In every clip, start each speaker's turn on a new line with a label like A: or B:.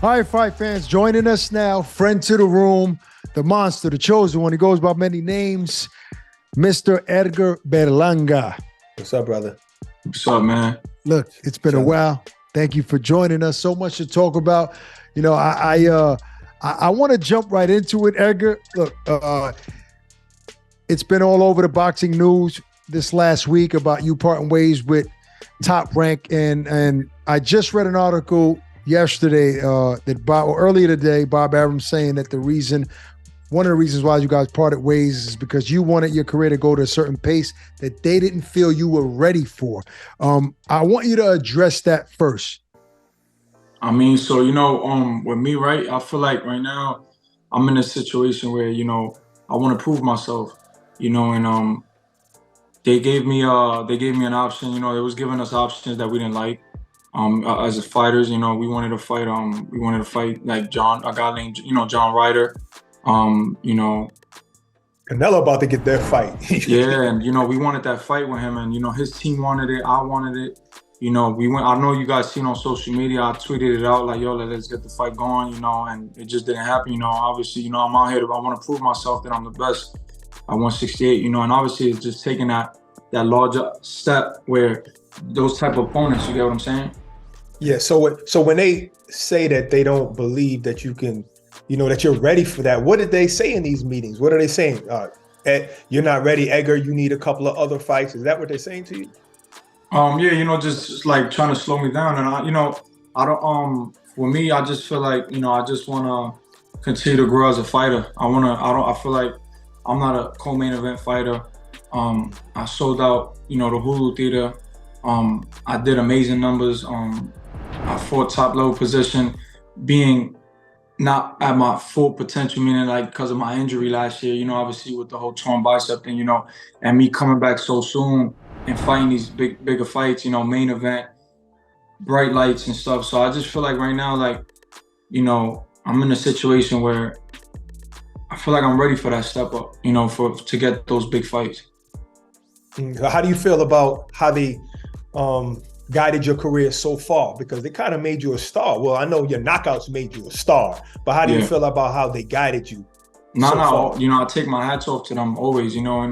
A: All right, fight fans, joining us now, friend to the room, the monster, the chosen one. He goes by many names, Mr. Edgar Berlanga.
B: What's up, brother?
C: What's up, man?
A: Look, it's been a while. Thank you for joining us. So much to talk about. You know, I want to jump right into it, Edgar. Look, it's been all over the boxing news this last week about you parting ways with Top Rank, and I just read an article yesterday earlier today, Bob Arum saying that one of the reasons why you guys parted ways is because you wanted your career to go to a certain pace that they didn't feel you were ready for. I want you to address that first.
C: I mean, so, you know, with me, right, I feel like right now I'm in a situation where, you know, I want to prove myself, you know, and they gave me an option. You know, they was giving us options that we didn't like. As fighters, you know, we wanted to fight like a guy named, you know, John Ryder. You know,
B: Canelo about to get their fight.
C: Yeah, and you know, we wanted that fight with him, and you know, his team wanted it, I wanted it. You know, I know you guys seen on social media, I tweeted it out like, yo, let's get the fight going, you know, and it just didn't happen. You know, obviously, you know, I'm out here I want to prove myself that I'm the best at 168, you know, and obviously it's just taking that larger step where those type of opponents, you get what I'm saying?
B: Yeah, so when they say that they don't believe that you can, you know, that you're ready for that, what did they say in these meetings? What are they saying? You're not ready, Edgar, you need a couple of other fights. Is that what they're saying to you?
C: Yeah, you know, just like trying to slow me down. And for me, I just feel like, you know, I just want to continue to grow as a fighter. I feel like I'm not a co-main event fighter. I sold out, you know, the Hulu Theater. I did amazing numbers. I fought top level position, being not at my full potential, meaning like because of my injury last year, you know, obviously with the whole torn bicep thing, you know, and me coming back so soon and fighting these bigger fights, you know, main event, bright lights and stuff. So I just feel like right now, like, you know, I'm in a situation where I feel like I'm ready for that step up, you know, to get those big fights.
B: How do you feel about how they guided your career so far? Because they kind of made you a star. Well, I know your knockouts made you a star, but how do you feel about how they guided you?
C: No, you know, I take my hats off to them always, you know, and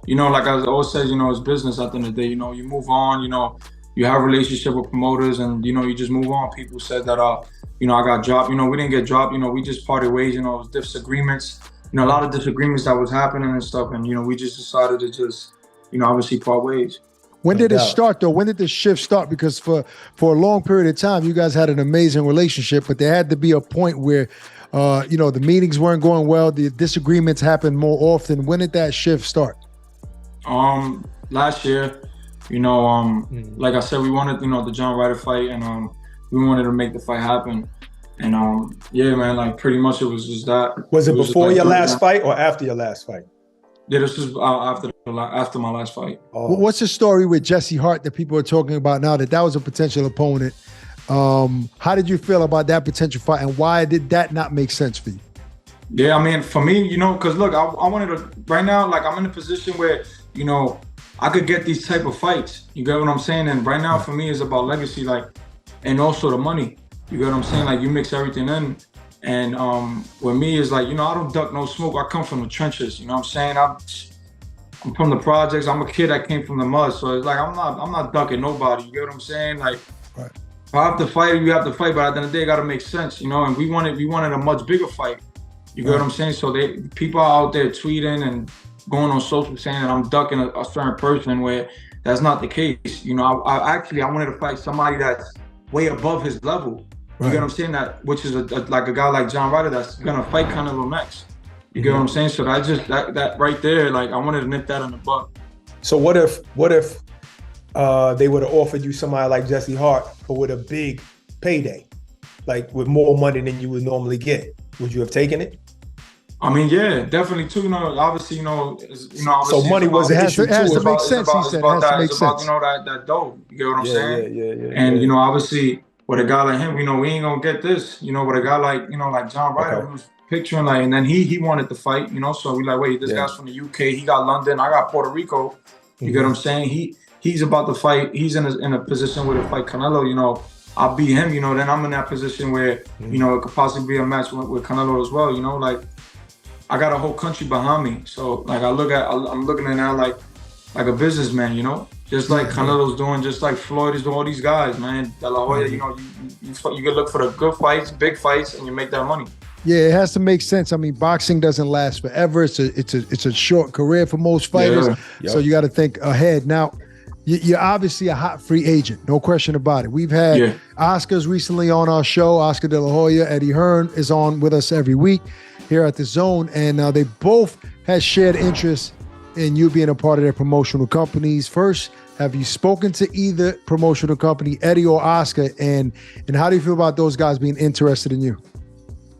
C: you know, like I always said, you know, it's business at the end of the day. You know, you move on, you know, you have a relationship with promoters, and you know, you just move on. People said that you know, I got dropped. You know, we didn't get dropped, you know, we just parted ways. You know, it was disagreements, you know, a lot of disagreements that was happening and stuff, and you know, we just decided to just, you know, obviously part ways.
A: When did it start, though? When did the shift start? Because for a long period of time, you guys had an amazing relationship, but there had to be a point where, you know, the meetings weren't going well, the disagreements happened more often. When did that shift start?
C: Last year, you know, like I said, we wanted, you know, the John Ryder fight, and we wanted to make the fight happen. And yeah, man, like pretty much it was just that.
B: Was it before your last fight or after your last fight?
C: Yeah, this was after my last fight.
A: Oh. What's the story with Jesse Hart that people are talking about now that was a potential opponent? How did you feel about that potential fight, and why did that not make sense for you?
C: Yeah, I mean, for me, you know, because look, I wanted to, right now, like I'm in a position where, you know, I could get these type of fights. You get what I'm saying? And right now for me, it's about legacy, like, and also the money. You get what I'm saying? Like you mix everything in. And with me is like, you know, I don't duck no smoke. I come from the trenches. You know what I'm saying? I'm from the projects. I'm a kid that came from the mud. So it's like I'm not ducking nobody. You get what I'm saying? Like, right. If I have to fight, you have to fight. But at the end of the day, it gotta make sense, you know. And we wanted a much bigger fight. You get what I'm saying? So people are out there tweeting and going on social saying that I'm ducking a certain person, where that's not the case. You know, I wanted to fight somebody that's way above his level. You get what I'm saying? That, which is like a guy like John Ryder that's gonna fight Canelo next. You get what I'm saying? So that right there, like I wanted to nip that in the butt.
B: So what if they would have offered you somebody like Jesse Hart, but with a big payday, like with more money than you would normally get? Would you have taken it?
C: I mean, yeah, definitely too. You know, obviously, you know,
B: so money was an issue too.
A: It has to make sense. He said it has to make sense.
C: You know, that dough. You get what I'm saying?
B: Yeah.
C: And you know, obviously, with a guy like him, you know, we ain't gonna get this. You know, with a guy like, you know, like John Ryder, who was picturing like, and then he wanted to fight. You know, so we like, wait, this guy's from the UK. He got London. I got Puerto Rico. You get what I'm saying? He's about to fight. He's in a position where to fight Canelo. You know, I beat him, you know, then I'm in that position where, you know, it could possibly be a match with Canelo as well, you know, like I got a whole country behind me. So like I'm looking at it now like a businessman, you know, just like Canelo's doing, just like Floyd is doing, all these guys, man. De La Hoya, you know, you can look for the good fights, big fights, and you make that money.
A: Yeah, it has to make sense. I mean, boxing doesn't last forever. It's a short career for most fighters. Yeah. So you got to think ahead. Now, you're obviously a hot free agent, no question about it. We've had Oscar's recently on our show. Oscar De La Hoya, Eddie Hearn is on with us every week here at the Zone, and they both had shared interest in you being a part of their promotional companies. First, have you spoken to either promotional company, Eddie or Oscar, and how do you feel about those guys being interested in you?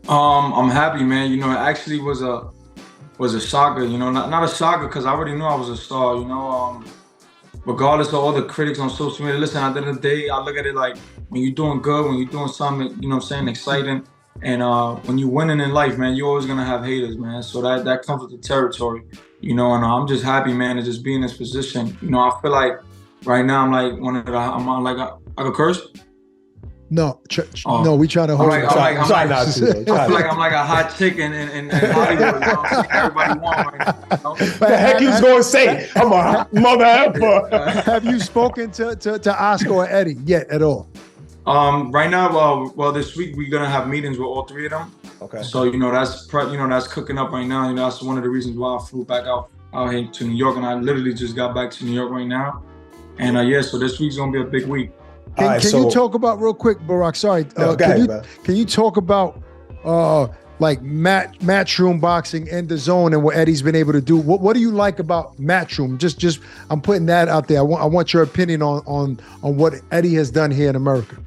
C: I'm happy, man. You know, it actually was a saga. You know, not a saga because I already knew I was a star. You know, regardless of all the critics on social media. Listen, at the end of the day, I look at it like when you're doing good, when you're doing something, you know what I'm saying, exciting, and when you're winning in life, man, you're always gonna have haters, man. So that comes with the territory, you know. And I'm just happy, man, to just be in this position. You know, I feel like right now I'm like I could curse.
A: No, no, we try to hold.
C: I feel like I'm like a hot chick in Hollywood. You know, everybody want right now. You know?
B: What the heck you was going to say? I'm a hot mother effer.
A: Have you spoken to Oscar or Eddie yet at all?
C: Right now, well, this week we're gonna have meetings with all three of them.
B: Okay.
C: So you know that's cooking up right now. You know that's one of the reasons why I flew back out here to New York, and I literally just got back to New York right now. And so this week's gonna be a big week.
A: Can you talk about real quick, Barack? Sorry, can you talk about like Matchroom Boxing and DAZN and what Eddie's been able to do? What do you like about Matchroom? Just I'm putting that out there. I want your opinion on what Eddie has done here in America.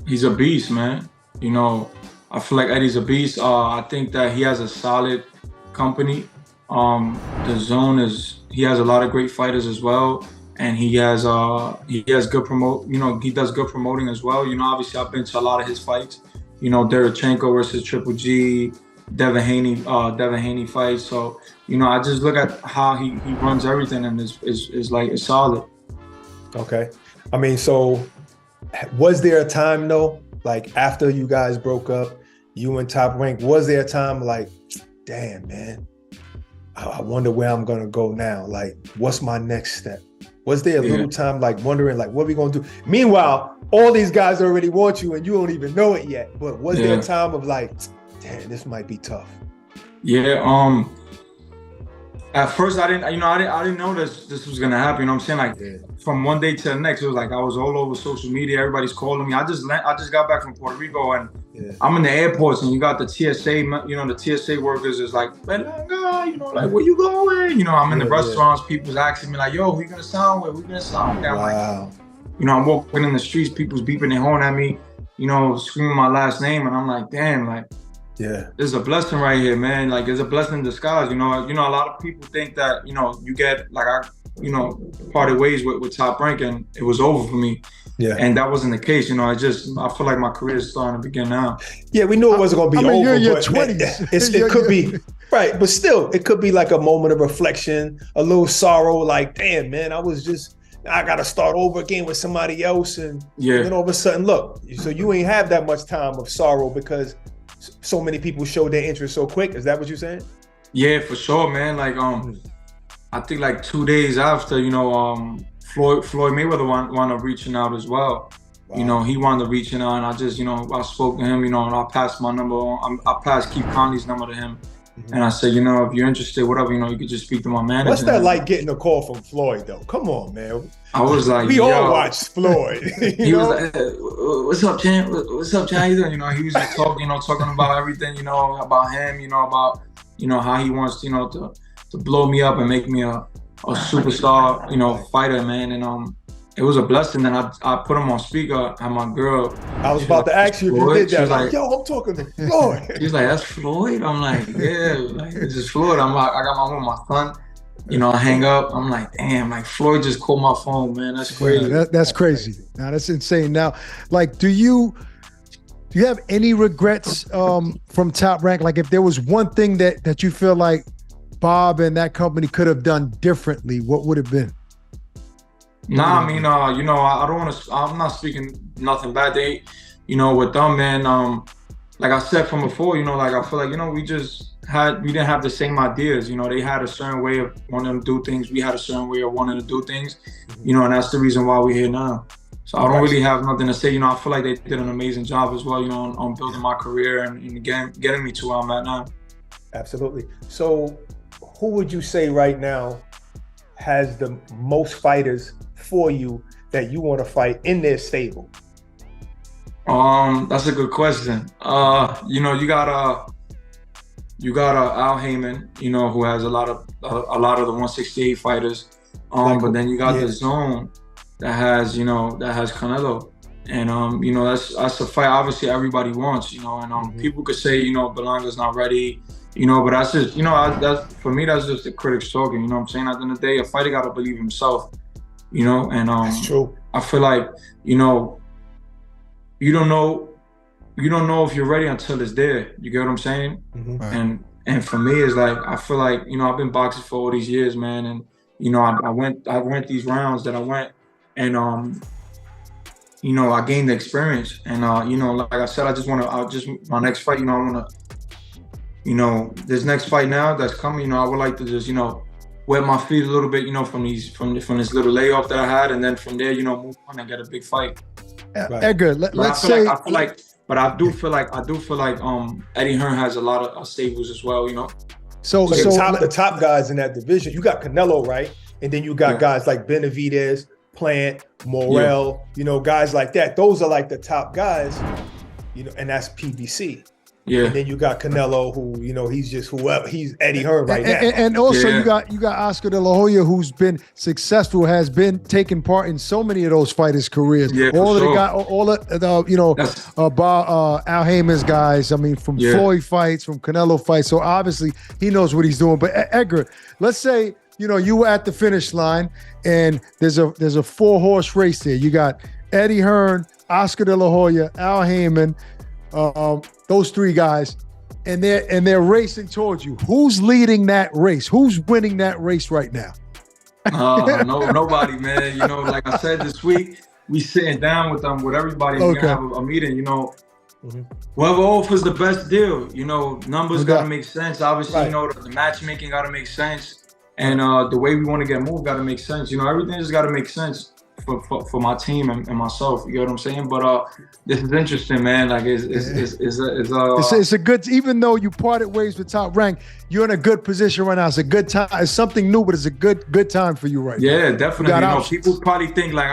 C: He's a beast, man. You know, I feel like Eddie's a beast. I think that he has a solid company. DAZN he has a lot of great fighters as well. And he has good he does good promoting as well. You know, obviously I've been to a lot of his fights. You know, Derevchenko versus Triple G, Devin Haney fights. So, you know, I just look at how he runs everything and is solid.
B: Okay. I mean, so was there a time though, like after you guys broke up, you and Top Rank, was there a time like, damn, man, I wonder where I'm gonna go now? Like, what's my next step? Was there a little time like wondering like what are we gonna do? Meanwhile, all these guys already want you and you don't even know it yet. But was there a time of like, damn, this might be tough?
C: Yeah. At first I didn't know this was gonna happen. You know what I'm saying? Like from one day to the next, it was like I was all over social media. Everybody's calling me. I just got back from Puerto Rico and I'm in the airports and you got the TSA. You know, the TSA workers is like, Berlanga, you know, like where you going? You know, I'm in the restaurants. People's asking me like, yo, who you gonna sound with? Who you gonna sound with? I'm like, you know, I'm walking in the streets. People's beeping their horn at me. You know, screaming my last name, and I'm like, damn, like. Yeah, there's a blessing right here, man. Like, there's a blessing in disguise. You know, a lot of people think that, you know, you get like parted ways with Top Rank, and it was over for me. Yeah, and that wasn't the case. You know, I feel like my career is starting to begin now.
B: Yeah, we knew it wasn't gonna be over.
A: You're in your 20s.
B: It could be right, but still, it could be like a moment of reflection, a little sorrow. Like, damn, man, I gotta start over again with somebody else, and then all of a sudden, look, so you ain't have that much time of sorrow because so many people showed their interest so quick. Is that what you're saying?
C: Yeah, for sure, man. Like, I think like 2 days after, you know, Floyd Mayweather wound up reaching out as well. Wow. You know, he wound up reaching out, and I just, you know, I spoke to him, you know, and I passed my number on. I passed Keith Conley's number to him. And I said, you know, if you're interested, whatever, you know, you could just speak to my manager.
B: What's that like getting a call from Floyd, though? Come on, man.
C: I was like,
B: we all watched Floyd.
C: He was like, what's up, Chan? What's up, Chan? You know, he was just talking about everything, you know, about him, you know, about, you know, how he wants, you know, to blow me up and make me a superstar, you know, fighter, man. And it was a blessing. And I put him on speaker, and my girl.
B: I was about to ask you if you did that. Like, yo, I'm talking to Floyd.
C: He's like, that's Floyd? I'm like, yeah, like, it's just Floyd. I'm like, I got my home with my son. You know, I hang up. I'm like, damn, like Floyd just called my phone, man. That's crazy.
A: Yeah, that's crazy. Now that's insane. Now, like, do you have any regrets from Top Rank? Like, if there was one thing that you feel like Bob and that company could have done differently, what would it have been?
C: Nah, I mean, you know, I don't want to. I'm not speaking nothing bad. They, you know, with them, man. Like I said from before, you know, like I feel like, you know, we didn't have the same ideas. You know, they had a certain way of wanting to do things. We had a certain way of wanting to do things. You know, and that's the reason why we're here now. So I don't really have nothing to say. You know, I feel like they did an amazing job as well. You know, on building my career and getting me to where I'm at now.
B: Absolutely. So, who would you say right now has the most fighters for you that you want to fight in their stable?
C: That's a good question. You know, you got Al Heyman, you know, who has a lot of the 168 fighters. But then you got DAZN that has Canelo, and you know, that's a fight obviously everybody wants, you know, and people could say, you know, Berlanga's not ready, you know, but that's just, you know, that's for me, that's just the critics talking, you know what I'm saying? At the end of the day, a fighter gotta believe himself, you know, and
B: that's true.
C: I feel like, you know, you don't know if you're ready until it's there. You get what I'm saying?
A: Right.
C: And for me, it's like, I feel like, you know, I've been boxing for all these years, man, and you know, I went these rounds that I went, and you know, I gained the experience, and you know, like I said, my next fight, you know, I want to, you know, this next fight now that's coming, you know, I would like to just, you know, wet my feet a little bit, you know, from this little layoff that I had, and then from there, you know, move on and get a big fight.
A: Edgar, let's say.
C: But I do feel like Eddie Hearn has a lot of stables as well, you know.
B: So the top guys in that division, you got Canelo, right? And then you got guys like Benavidez, Plant, Morrell, you know, guys like that. Those are like the top guys, you know, and that's PBC.
C: Yeah.
B: And then you got Canelo, who, you know, he's just whoever. He's Eddie Hearn right now.
A: And also you got Oscar De La Hoya, wwho's been successful, has been taking part in so many of those fighters' careers.
C: Yeah,
A: all of
C: sure.
A: the guys, all of the, you know, Al Heyman's guys. I mean, from Floyd fights, from Canelo fights. So obviously he knows what he's doing. But Edgar, let's say, you know, you were at the finish line and there's a 4-horse race there. You got Eddie Hearn, Oscar De La Hoya, Al Heyman, those 3 guys, and they're racing towards you. Who's leading that race? Who's winning that race right now?
C: Nobody, man. You know, like I said, this week we sitting down with everybody. We're gonna have a meeting. You know, whoever offers the best deal. You know, numbers gotta make sense. Obviously, you know, the matchmaking gotta make sense, and the way we want to get moved gotta make sense. You know, everything just gotta make sense for my team and myself. You know what I'm saying? But this is interesting, man. Like it's
A: a good, even though you parted ways with Top Rank, you're in a good position right now. It's a good time. It's something new, but it's a good time for you right now.
C: Yeah, definitely. You know, people probably think like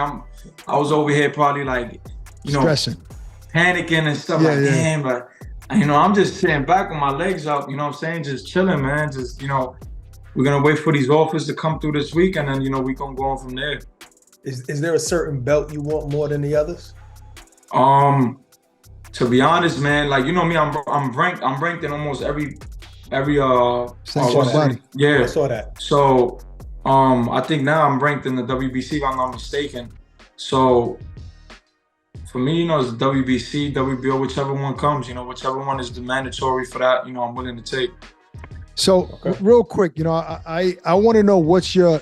C: I was over here probably like, you know,
A: stressing,
C: panicking and stuff damn, but you know, I'm just sitting back with my legs up, you know what I'm saying? Just chilling, man. Just, you know, we're gonna wait for these offers to come through this week, and then, you know, we gonna go on from there.
B: Is there a certain belt you want more than the others?
C: To be honest, man, like, you know me, I'm ranked in almost every
B: body.
C: Yeah,
B: I saw that.
C: So I think now I'm ranked in the WBC if I'm not mistaken. So for me, you know, it's WBC, WBO, whichever one comes, you know, whichever one is the mandatory for that, you know, I'm willing to take.
A: So real quick, you know, I want to know what's your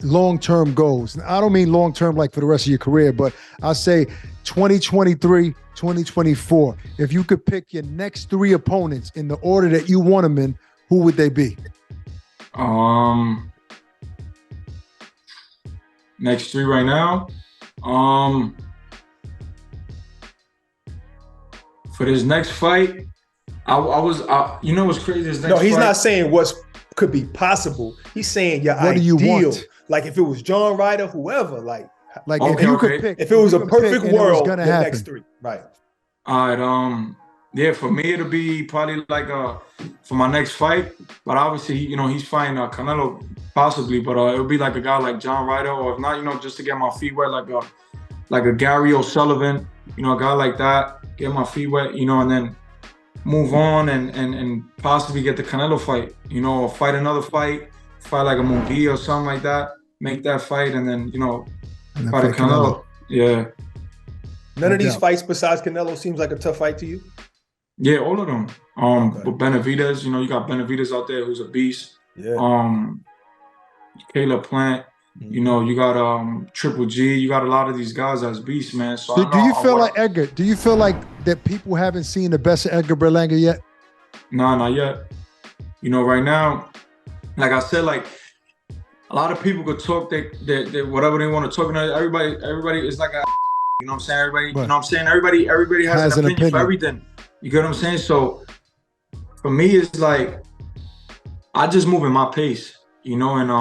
A: long-term goals. I don't mean long-term like for the rest of your career, but I'll say 2023, 2024. If you could pick your next 3 opponents in the order that you want them in, who would they be?
C: Next 3 right now. For this next fight, you know what's crazy? This next
B: he's
C: fight,
B: not saying what could be possible. He's saying your
A: what
B: ideal.
A: Do you want?
B: Like if it was John Ryder, whoever, like
A: if you could pick,
B: if it was a perfect world, the
A: happen.
B: next 3, right?
C: All right. Yeah, for me it'll be probably like for my next fight, but obviously, you know, he's fighting Canelo possibly, but it'll be like a guy like John Ryder, or if not, you know, just to get my feet wet, like a Gary O'Sullivan, you know, a guy like that, get my feet wet, you know, and then move on and possibly get the Canelo fight, you know, or fight another fight like a Munguia or something like that, make that fight, and then, you know, fight a Canelo. Yeah.
B: None of these fights besides Canelo seems like a tough fight to you?
C: Yeah, all of them. But Benavidez, you know, you got Benavidez out there who's a beast.
B: Yeah.
C: Caleb Plant, You know, you got Triple G. You got a lot of these guys as beasts, man. So
A: Do you feel like Edgar? Do you feel like that people haven't seen the best of Edgar Berlanga yet?
C: No, not yet. You know, right now, like I said, like a lot of people could talk they whatever they want to talk. Everybody is like a, you know what I'm saying? Everybody, you know what I'm saying? Everybody has an opinion for everything. You get what I'm saying? So for me, it's like I just move in my pace, you know, and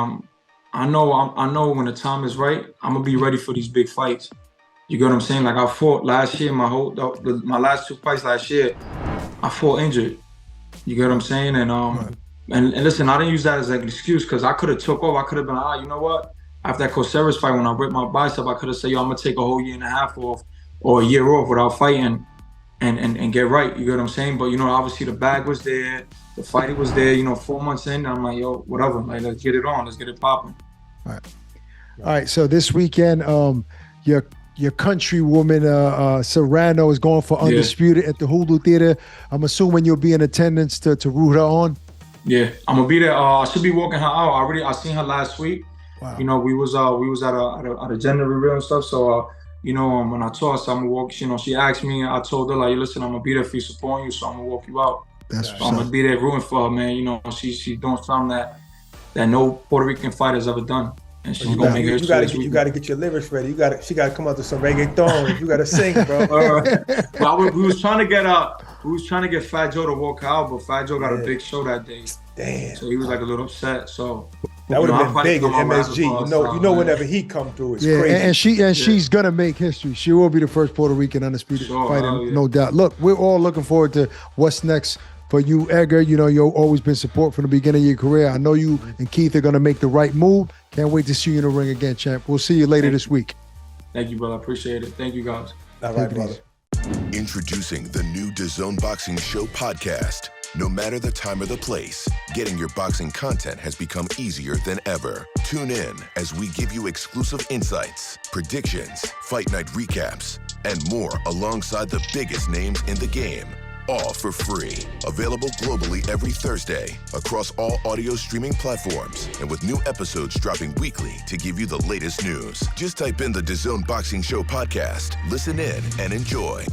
C: I know when the time is right, I'm gonna be ready for these big fights. You get what I'm saying? Like I fought last year, my last 2 fights last year, I fought injured. You get what I'm saying? And and listen, I didn't use that as an excuse because I could have took off. I could have been, you know what? After that Coceres fight, when I ripped my bicep, I could have said, yo, I'm gonna take a whole year and a half off or a year off without fighting and get right. You get what I'm saying? But you know, obviously the bag was there, the fight was there. You know, 4 months in, I'm like, yo, whatever. Like, let's get it on. Let's get it popping.
A: All right. So this weekend, your countrywoman Serrano is going for Undisputed at the Hulu Theater. I'm assuming you'll be in attendance to root her on.
C: Yeah, I'm gonna be there. I should be walking her out. I seen her last week.
A: Wow.
C: You know, we was at a gender reveal and stuff. So you know, when I told her, so I'm gonna walk. You know, she asked me. I told her like, listen, I'm gonna be there for you, supporting you. So I'm gonna walk you out.
A: That's
C: so I'm gonna be there rooting for her, man. You know, she's doing something that no Puerto Rican fighter's ever done. And she's gonna make history.
B: You gotta get your lyrics ready. She gotta come out to some reggaeton. You gotta sing, bro.
C: Well, we was trying to get Fat Joe to walk out, but Fat Joe got a big show that day.
B: Damn.
C: So he was like a little upset. So
B: that would have been big at MSG. You know, whenever he come through, it's crazy.
A: And she's gonna make history. She will be the first Puerto Rican undisputed fighter, no doubt. Look, we're all looking forward to what's next for you, Edgar. You know, you've always been support from the beginning of your career. I know you and Keith are gonna make the right move. Can't wait to see you in the ring again, champ. We'll see you later this week.
C: Thank you, brother. I appreciate it. Thank you, guys.
B: All right, brother.
D: Introducing the new DAZN Boxing Show podcast. No matter the time or the place, getting your boxing content has become easier than ever. Tune in as we give you exclusive insights, predictions, fight night recaps, and more alongside the biggest names in the game. All for free. Available globally every Thursday across all audio streaming platforms and with new episodes dropping weekly to give you the latest news. Just type in the DAZN Boxing Show podcast, listen in, and enjoy.